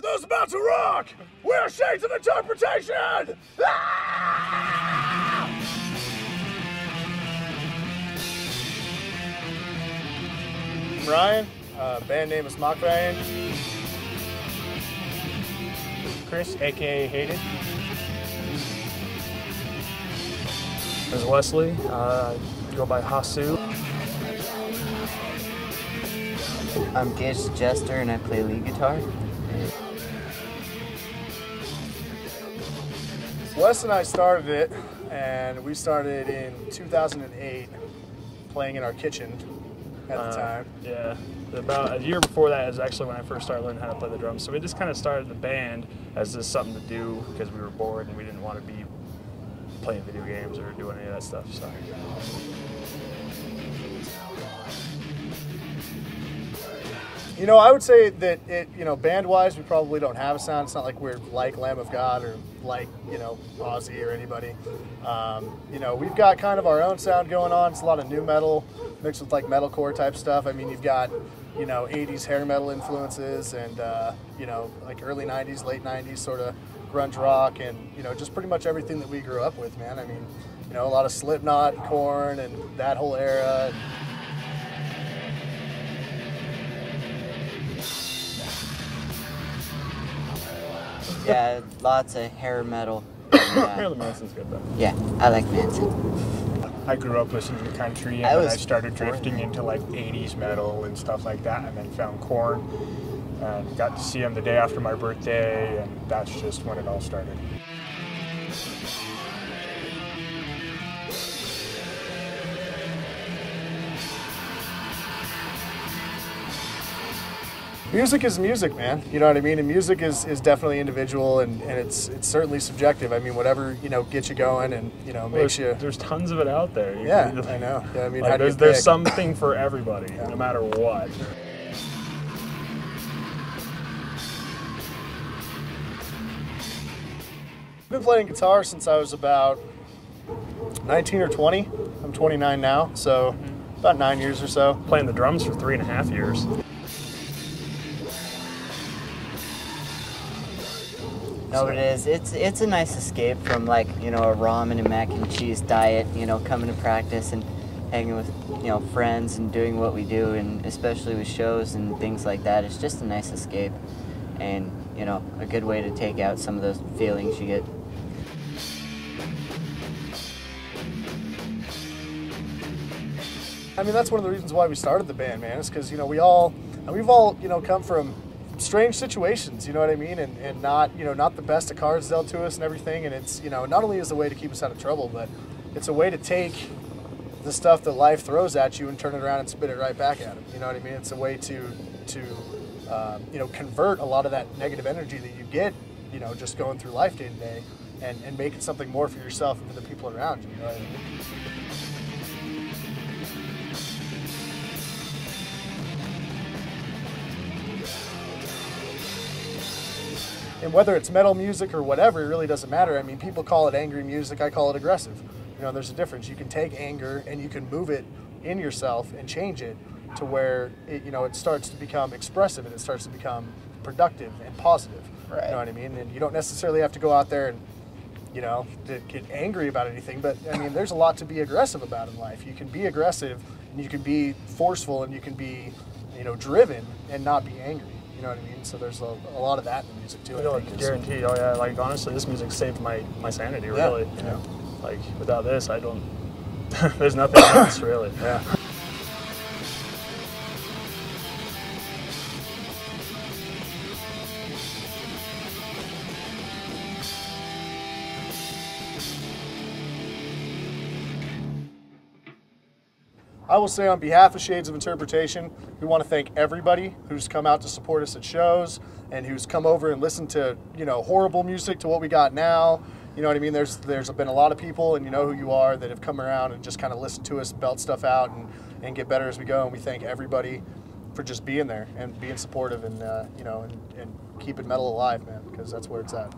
those about to rock, we're Shades of Interpretation! Ah! I'm Ryan, band name is Mock Ryan. Chris, aka Hayden. This is Wesley, go by Hasu. I'm Gage Jester and I play lead guitar. Wes and I started it, and we started in 2008 playing in our kitchen at the time. Yeah, about a year before that is actually when I first started learning how to play the drums. So we just kind of started the band as just something to do because we were bored and we didn't want to be playing video games or doing any of that stuff. So. You know, I would say that band-wise, we probably don't have a sound. It's not like we're like Lamb of God or like, Ozzy or anybody. We've got kind of our own sound going on. It's a lot of new metal mixed with like metalcore type stuff. I mean, you've got, 80s hair metal influences and, like early 90s, late 90s sort of grunge rock and, just pretty much everything that we grew up with, man. I mean, a lot of Slipknot, Korn, and that whole era. Yeah, lots of hair metal. Marilyn Manson's good though. Yeah, I like Manson. I grew up listening to country and then I started drifting into like 80s metal and stuff like that, and then found Korn and got to see him the day after my birthday, and that's just when it all started. Music is music, man. You know what I mean? And music is definitely individual and it's certainly subjective. I mean, whatever, gets you going and, makes you... There's tons of it out there. Yeah, I know. Yeah, I mean, like, there's something for everybody, no matter what. I've been playing guitar since I was about 19 or 20. I'm 29 now, so about 9 years or so. Playing the drums for 3.5 years. No, but it is. It's a nice escape from like, a ramen and mac and cheese diet, coming to practice and hanging with, friends and doing what we do, and especially with shows and things like that. It's just a nice escape and, a good way to take out some of those feelings you get. I mean, that's one of the reasons why we started the band, man, is because, we've all, come from strange situations, you know what I mean, and not, not the best of cards dealt to us and everything, and it's, not only is a way to keep us out of trouble, but it's a way to take the stuff that life throws at you and turn it around and spit it right back at them, you know what I mean? It's a way to convert a lot of that negative energy that you get, just going through life day to day, and make it something more for yourself and for the people around you, you know what I mean? And whether it's metal music or whatever, it really doesn't matter. I mean, people call it angry music, I call it aggressive. There's a difference. You can take anger and you can move it in yourself and change it to where it starts to become expressive and it starts to become productive and positive. Right. You know what I mean? And you don't necessarily have to go out there and, to get angry about anything, but I mean, there's a lot to be aggressive about in life. You can be aggressive and you can be forceful and you can be, driven and not be angry. You know what I mean? So there's a lot of that in the music too. I guarantee. Oh yeah, like honestly, this music saved my sanity. Really. Yeah. Like without this, I don't. There's nothing else really. Yeah. I will say on behalf of Shades of Interpretation, we want to thank everybody who's come out to support us at shows and who's come over and listened to, horrible music to what we got now. You know what I mean? There's been a lot of people, and you know who you are, that have come around and just kind of listened to us, belt stuff out, and get better as we go. And we thank everybody for just being there and being supportive and, and keeping metal alive, man, because that's where it's at.